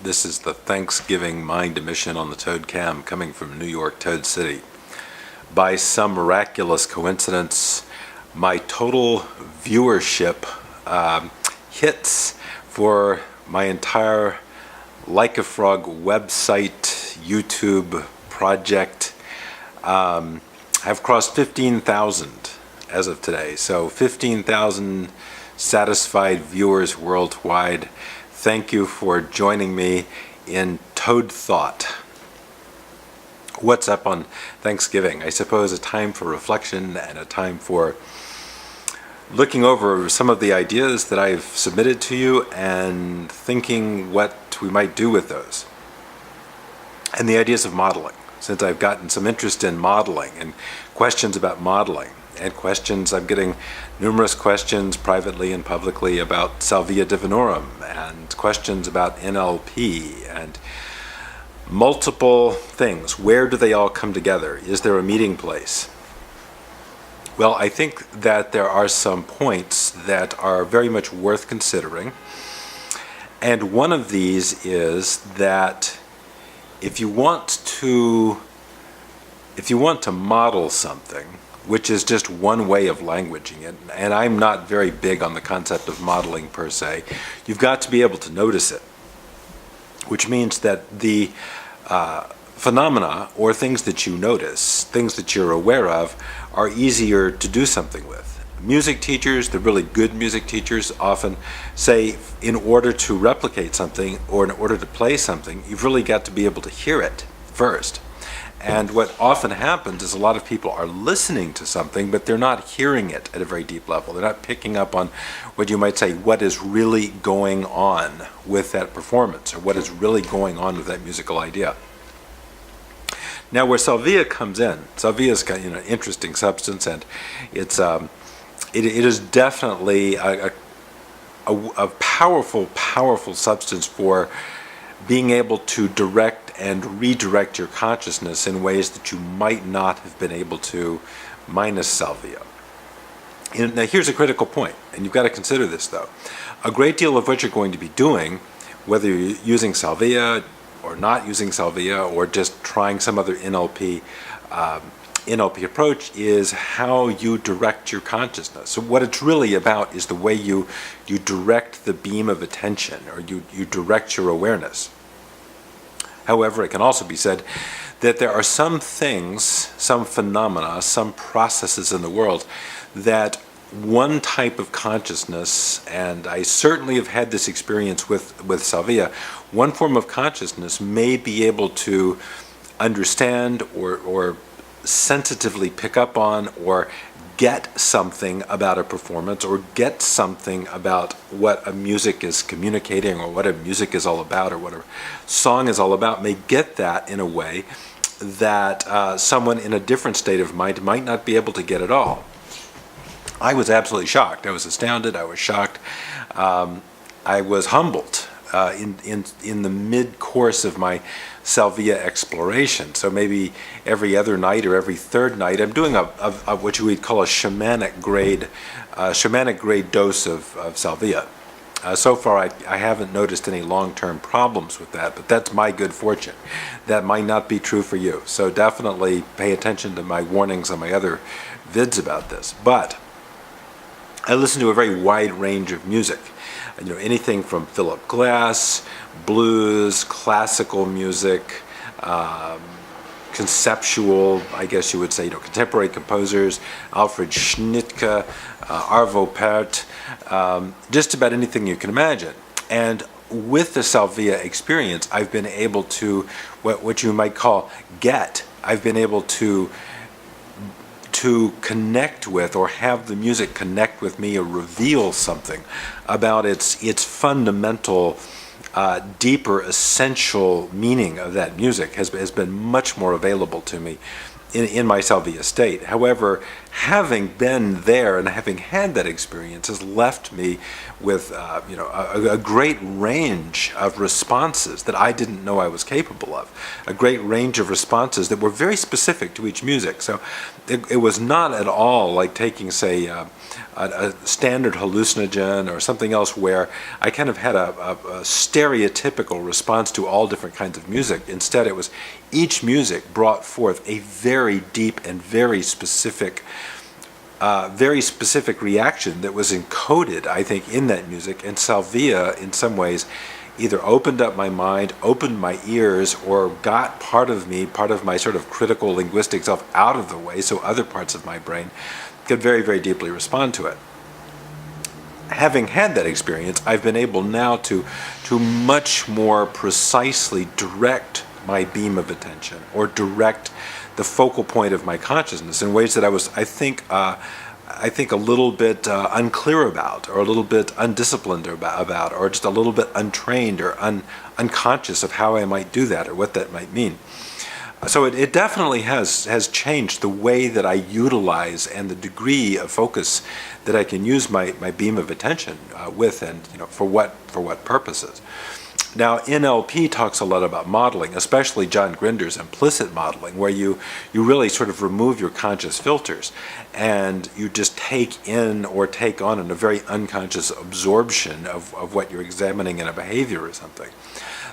This is the Thanksgiving Mind Emission on the Toad Cam coming from New York, Toad City. By some miraculous coincidence, my total viewership hits for my entire Like a Frog website, YouTube project have crossed 15,000 as of today. So 15,000 satisfied viewers worldwide. Thank you for joining me in Toad Thought. What's up on Thanksgiving? I suppose a time for reflection and a time for looking over some of the ideas that I've submitted to you and thinking what we might do with those. And the ideas of modeling, since I've gotten some interest in modeling and questions about modeling. And questions, I'm getting numerous questions privately and publicly about Salvia Divinorum and questions about NLP and multiple things. Where do they all come together? Is there a meeting place? Well, I think that there are some points that are very much worth considering. And one of these is that if you want to model something, which is just one way of languaging it, and I'm not very big on the concept of modeling per se, you've got to be able to notice it, which means that the phenomena or things that you notice, things that you're aware of, are easier to do something with. Music teachers, the really good music teachers, often say in order to replicate something or in order to play something, you've really got to be able to hear it first. And what often happens is a lot of people are listening to something, but they're not hearing it at a very deep level. They're not picking up on what you might say, what is really going on with that performance, or what is really going on with that musical idea. Now, where Salvia comes in, Salvia's got an interesting substance, and it is definitely a powerful substance for being able to direct and redirect your consciousness in ways that you might not have been able to minus Salvia. Now here's a critical point, and you've got to consider this though. A great deal of what you're going to be doing, whether you're using Salvia or not using Salvia or just trying some other NLP approach, is how you direct your consciousness. So what it's really about is the way you direct the beam of attention, or you direct your awareness. However, it can also be said that there are some things, some phenomena, some processes in the world that one type of consciousness, and I certainly have had this experience with Salvia, one form of consciousness may be able to understand or sensitively pick up on or get something about a performance, or get something about what a music is communicating, or what a music is all about, or what a song is all about, may get that in a way that someone in a different state of mind might not be able to get at all. I was absolutely shocked. I was astounded. I was shocked. I was humbled in the mid-course of my Salvia exploration. So maybe every other night or every third night, I'm doing a what you would call a shamanic grade dose of Salvia. So far, I haven't noticed any long-term problems with that, but that's my good fortune. That might not be true for you. So definitely pay attention to my warnings on my other vids about this. But I listen to a very wide range of music. Anything from Philip Glass, blues, classical music, conceptual, I guess you would say, contemporary composers, Alfred Schnittke, Arvo Pärt, just about anything you can imagine. And with the Salvia experience, I've been able to, what you might call I've been able to connect with, or have the music connect with me, or reveal something about its fundamental, deeper, essential meaning of that music has been much more available to me in my Salvia state. However, having been there and having had that experience has left me with a great range of responses that I didn't know I was capable of, a great range of responses that were very specific to each music. So it was not at all like taking, say, a standard hallucinogen or something else where I kind of had a stereotypical response to all different kinds of music. Instead, it was each music brought forth a very deep and very specific reaction that was encoded, I think, in that music. And Salvia, in some ways, either opened up my mind, opened my ears, or got part of me, part of my sort of critical linguistic self out of the way so other parts of my brain could very, very deeply respond to it. Having had that experience, I've been able now to much more precisely direct my beam of attention, or direct the focal point of my consciousness in ways that I was, I think, a little bit unclear about, or a little bit undisciplined about, or just a little bit untrained or unconscious of how I might do that or what that might mean. So it definitely has changed the way that I utilize and the degree of focus that I can use my beam of attention with, and for what purposes. Now, NLP talks a lot about modeling, especially John Grinder's implicit modeling, where you really sort of remove your conscious filters and you just take in or take on in a very unconscious absorption of what you're examining in a behavior or something.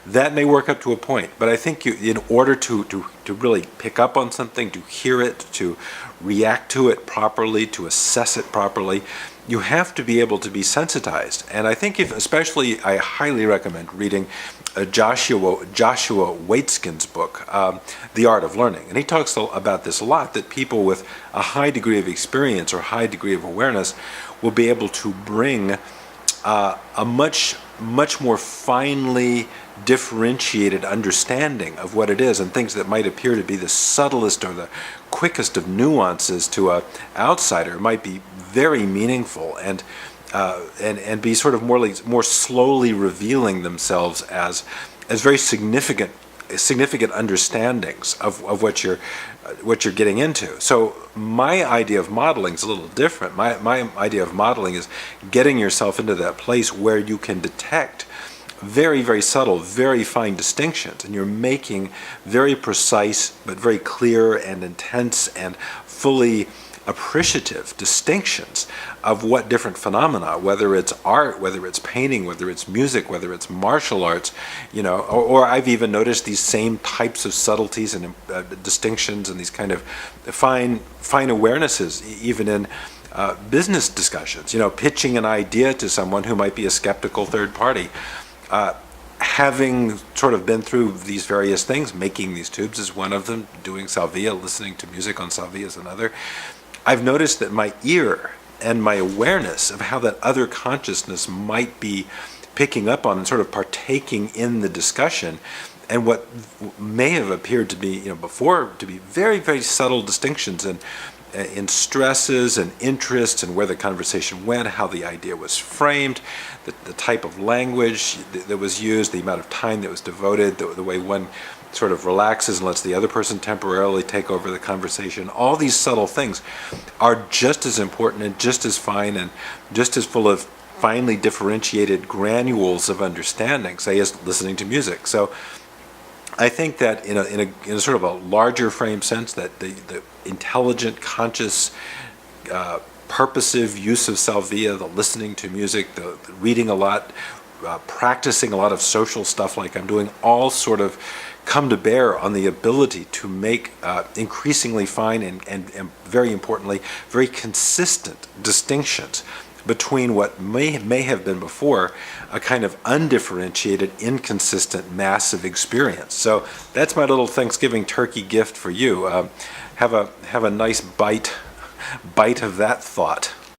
That may work up to a point, but I think in order to really pick up on something, to hear it, to react to it properly, to assess it properly, you have to be able to be sensitized. And I think especially I highly recommend reading Joshua Waitzkin's book, The Art of Learning. And he talks about this a lot, that people with a high degree of experience or high degree of awareness will be able to bring a much more finely differentiated understanding of what it is, and things that might appear to be the subtlest or the quickest of nuances to an outsider might be very meaningful and be sort of more slowly revealing themselves as very significant understandings of what you're getting into. So my idea of modeling is a little different. My idea of modeling is getting yourself into that place where you can detect very, very subtle, very fine distinctions, and you're making very precise but very clear and intense and fully appreciative distinctions of what different phenomena, whether it's art, whether it's painting, whether it's music, whether it's martial arts, or I've even noticed these same types of subtleties and distinctions and these kind of fine awarenesses even in business discussions, pitching an idea to someone who might be a skeptical third party. Having sort of been through these various things, making these tubes is one of them, doing Salvia, listening to music on Salvia is another, I've noticed that my ear and my awareness of how that other consciousness might be picking up on and sort of partaking in the discussion, and what may have appeared to be, before, to be very, very subtle distinctions in stresses and interests and where the conversation went, how the idea was framed, the type of language that was used, the amount of time that was devoted, the way one sort of relaxes and lets the other person temporarily take over the conversation. All these subtle things are just as important and just as fine and just as full of finely differentiated granules of understanding, say, as listening to music. So I think that in a sort of a larger frame sense, that the intelligent, conscious, purposive use of Salvia, the listening to music, the reading a lot, practicing a lot of social stuff like I'm doing, all sort of come to bear on the ability to make increasingly fine and very importantly, very consistent distinctions between what may have been before a kind of undifferentiated, inconsistent, massive experience. So that's my little Thanksgiving turkey gift for you. Have a nice bite of that thought.